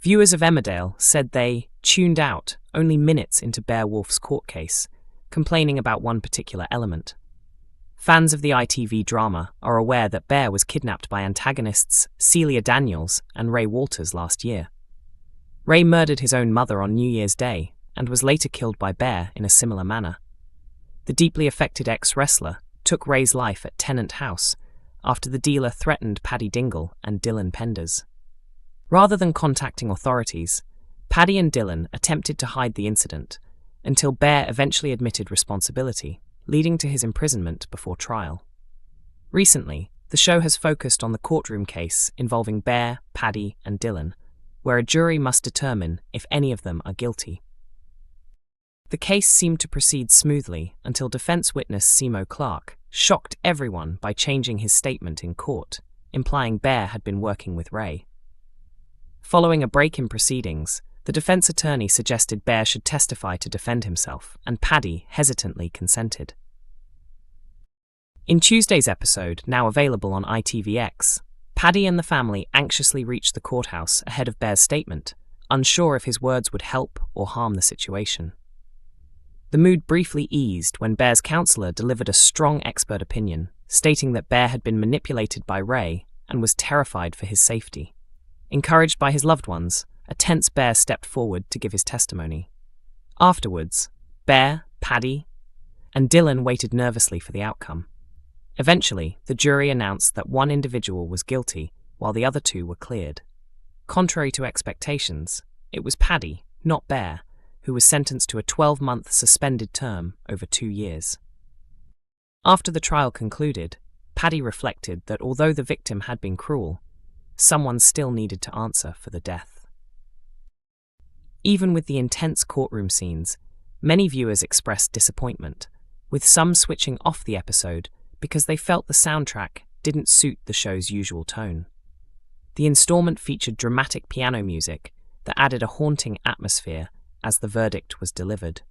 Viewers of Emmerdale said they tuned out only minutes into Beowulf's court case, complaining about one particular element. Fans of the ITV drama are aware that Bear was kidnapped by antagonists Celia Daniels and Ray Walters last year. Ray murdered his own mother on New Year's Day and was later killed by Bear in a similar manner. The deeply affected ex-wrestler took Ray's life at Tennant House after the dealer threatened Paddy Dingle and Dylan Penders. Rather than contacting authorities, Paddy and Dylan attempted to hide the incident until Bear eventually admitted responsibility, leading to his imprisonment before trial. Recently, the show has focused on the courtroom case involving Bear, Paddy, and Dylan, where a jury must determine if any of them are guilty. The case seemed to proceed smoothly until defense witness Simo Clark shocked everyone by changing his statement in court, implying Bear had been working with Ray. Following a break in proceedings, the defense attorney suggested Bear should testify to defend himself, and Paddy hesitantly consented. In Tuesday's episode, now available on ITVX, Paddy and the family anxiously reached the courthouse ahead of Bear's statement, unsure if his words would help or harm the situation. The mood briefly eased when Bear's counsellor delivered a strong expert opinion, stating that Bear had been manipulated by Ray and was terrified for his safety. Encouraged by his loved ones, a tense Bear stepped forward to give his testimony. Afterwards, Bear, Paddy, and Dylan waited nervously for the outcome. Eventually, the jury announced that one individual was guilty, while the other two were cleared. Contrary to expectations, it was Paddy, not Bear, who was sentenced to a 12-month suspended term over 2 years. After the trial concluded, Paddy reflected that although the victim had been cruel, someone still needed to answer for the death. Even with the intense courtroom scenes, many viewers expressed disappointment, with some switching off the episode because they felt the soundtrack didn't suit the show's usual tone. The installment featured dramatic piano music that added a haunting atmosphere as the verdict was delivered.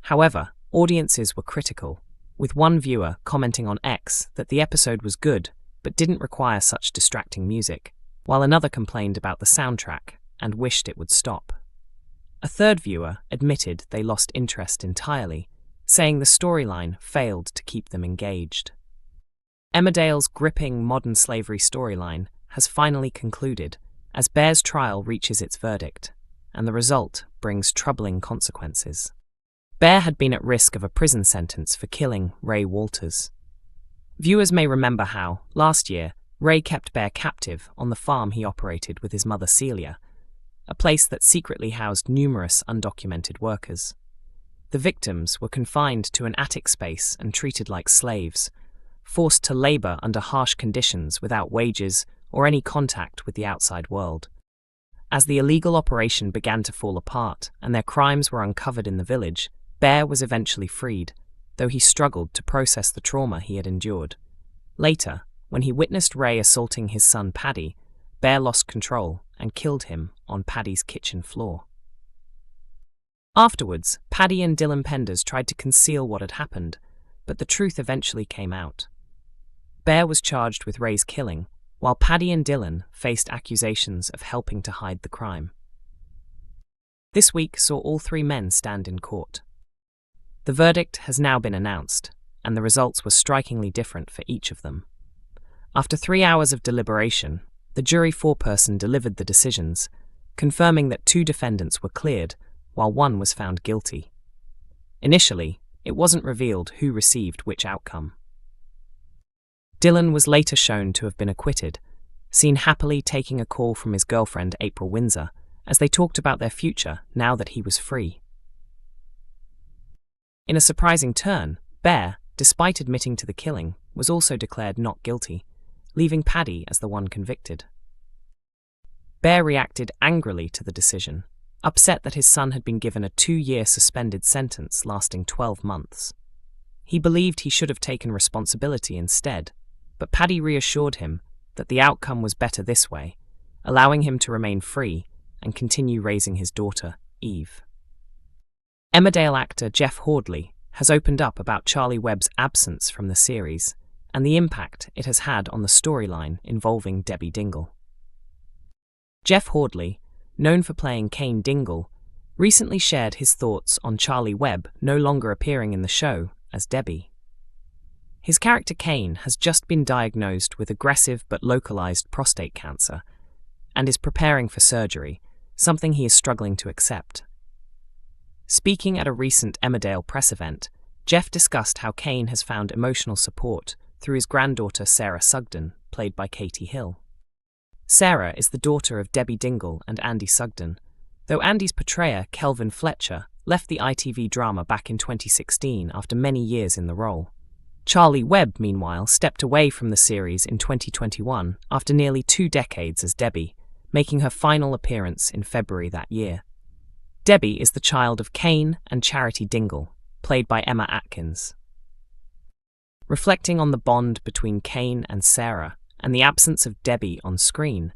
However, audiences were critical, with one viewer commenting on X that the episode was good but didn't require such distracting music, while another complained about the soundtrack and wished it would stop. A third viewer admitted they lost interest entirely, saying the storyline failed to keep them engaged. Emmerdale's gripping modern slavery storyline has finally concluded as Bear's trial reaches its verdict, and the result brings troubling consequences. Bear had been at risk of a prison sentence for killing Ray Walters. Viewers may remember how, last year, Ray kept Bear captive on the farm he operated with his mother Celia, a place that secretly housed numerous undocumented workers. The victims were confined to an attic space and treated like slaves, forced to labor under harsh conditions without wages or any contact with the outside world. As the illegal operation began to fall apart and their crimes were uncovered in the village, Bear was eventually freed, though he struggled to process the trauma he had endured. Later, when he witnessed Ray assaulting his son Paddy, Bear lost control and killed him on Paddy's kitchen floor. Afterwards, Paddy and Dylan Penders tried to conceal what had happened, but the truth eventually came out. Bear was charged with Ray's killing, while Paddy and Dylan faced accusations of helping to hide the crime. This week saw all three men stand in court. The verdict has now been announced, and the results were strikingly different for each of them. After 3 hours of deliberation, the jury foreperson delivered the decisions, confirming that 2 defendants were cleared, while 1 was found guilty. Initially, it wasn't revealed who received which outcome. Dylan was later shown to have been acquitted, seen happily taking a call from his girlfriend April Windsor, as they talked about their future now that he was free. In a surprising turn, Bear, despite admitting to the killing, was also declared not guilty, leaving Paddy as the one convicted. Bear reacted angrily to the decision, upset that his son had been given a 2-year suspended sentence lasting 12 months. He believed he should have taken responsibility instead, but Paddy reassured him that the outcome was better this way, allowing him to remain free and continue raising his daughter, Eve. Emmerdale actor Jeff Hordley has opened up about Charlie Webb's absence from the series and the impact it has had on the storyline involving Debbie Dingle. Jeff Hordley, known for playing Kane Dingle, recently shared his thoughts on Charlie Webb no longer appearing in the show as Debbie. His character Kane has just been diagnosed with aggressive but localized prostate cancer and is preparing for surgery, something he is struggling to accept. Speaking at a recent Emmerdale press event, Jeff discussed how Kane has found emotional support through his granddaughter Sarah Sugden, played by Katie Hill. Sarah is the daughter of Debbie Dingle and Andy Sugden, though Andy's portrayer, Kelvin Fletcher, left the ITV drama back in 2016 after many years in the role. Charlie Webb, meanwhile, stepped away from the series in 2021 after nearly 2 decades as Debbie, making her final appearance in February that year. Debbie is the child of Kane and Charity Dingle, played by Emma Atkins. Reflecting on the bond between Kane and Sarah and the absence of Debbie on screen,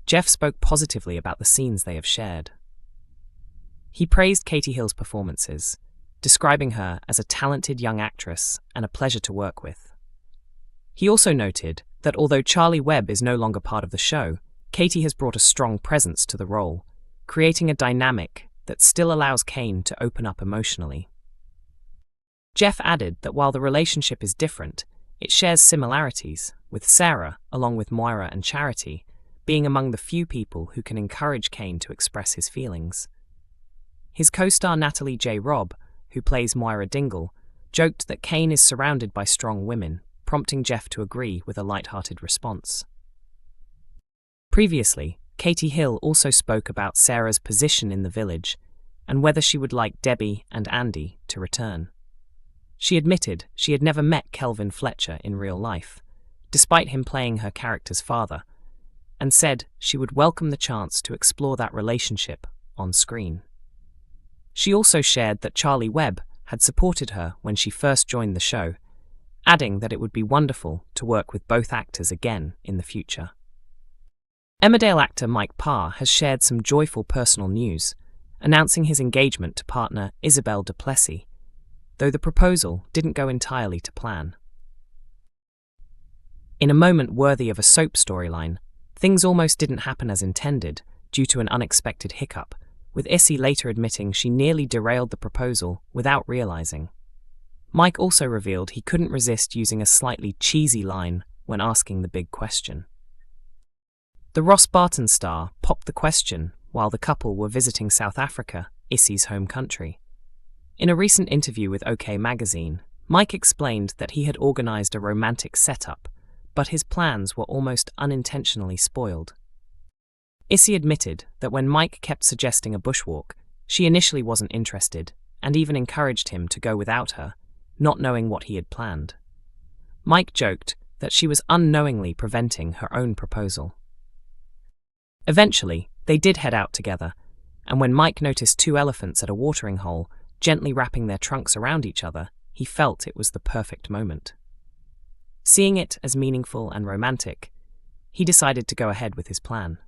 Jeff spoke positively about the scenes they have shared. He praised Katie Hill's performances, describing her as a talented young actress and a pleasure to work with. He also noted that although Charlie Webb is no longer part of the show, Katie has brought a strong presence to the role, creating a dynamic that still allows Kane to open up emotionally. Jeff added that while the relationship is different, it shares similarities, with Sarah, along with Moira and Charity, being among the few people who can encourage Kane to express his feelings. His co-star Natalie J. Robb, who plays Moira Dingle, joked that Kane is surrounded by strong women, prompting Jeff to agree with a light-hearted response. Previously, Katie Hill also spoke about Sarah's position in the village and whether she would like Debbie and Andy to return. She admitted she had never met Kelvin Fletcher in real life, despite him playing her character's father, and said she would welcome the chance to explore that relationship on screen. She also shared that Charlie Webb had supported her when she first joined the show, adding that it would be wonderful to work with both actors again in the future. Emmerdale actor Mike Parr has shared some joyful personal news, announcing his engagement to partner Isabel Duplessis, though the proposal didn't go entirely to plan. In a moment worthy of a soap storyline, things almost didn't happen as intended due to an unexpected hiccup, with Issy later admitting she nearly derailed the proposal without realizing. Mike also revealed he couldn't resist using a slightly cheesy line when asking the big question. The Ross Barton star popped the question while the couple were visiting South Africa, Issy's home country. In a recent interview with OK Magazine, Mike explained that he had organized a romantic setup, but his plans were almost unintentionally spoiled. Issy admitted that when Mike kept suggesting a bushwalk, she initially wasn't interested and even encouraged him to go without her, not knowing what he had planned. Mike joked that she was unknowingly preventing her own proposal. Eventually, they did head out together, and when Mike noticed 2 elephants at a watering hole gently wrapping their trunks around each other, he felt it was the perfect moment. Seeing it as meaningful and romantic, he decided to go ahead with his plan.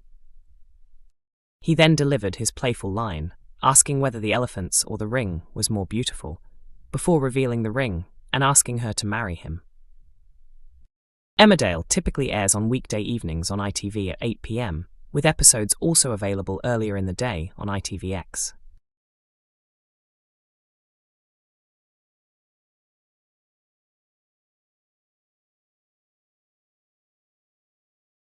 He then delivered his playful line, asking whether the elephants or the ring was more beautiful, before revealing the ring and asking her to marry him. Emmerdale typically airs on weekday evenings on ITV at 8 p.m, with episodes also available earlier in the day on ITVX.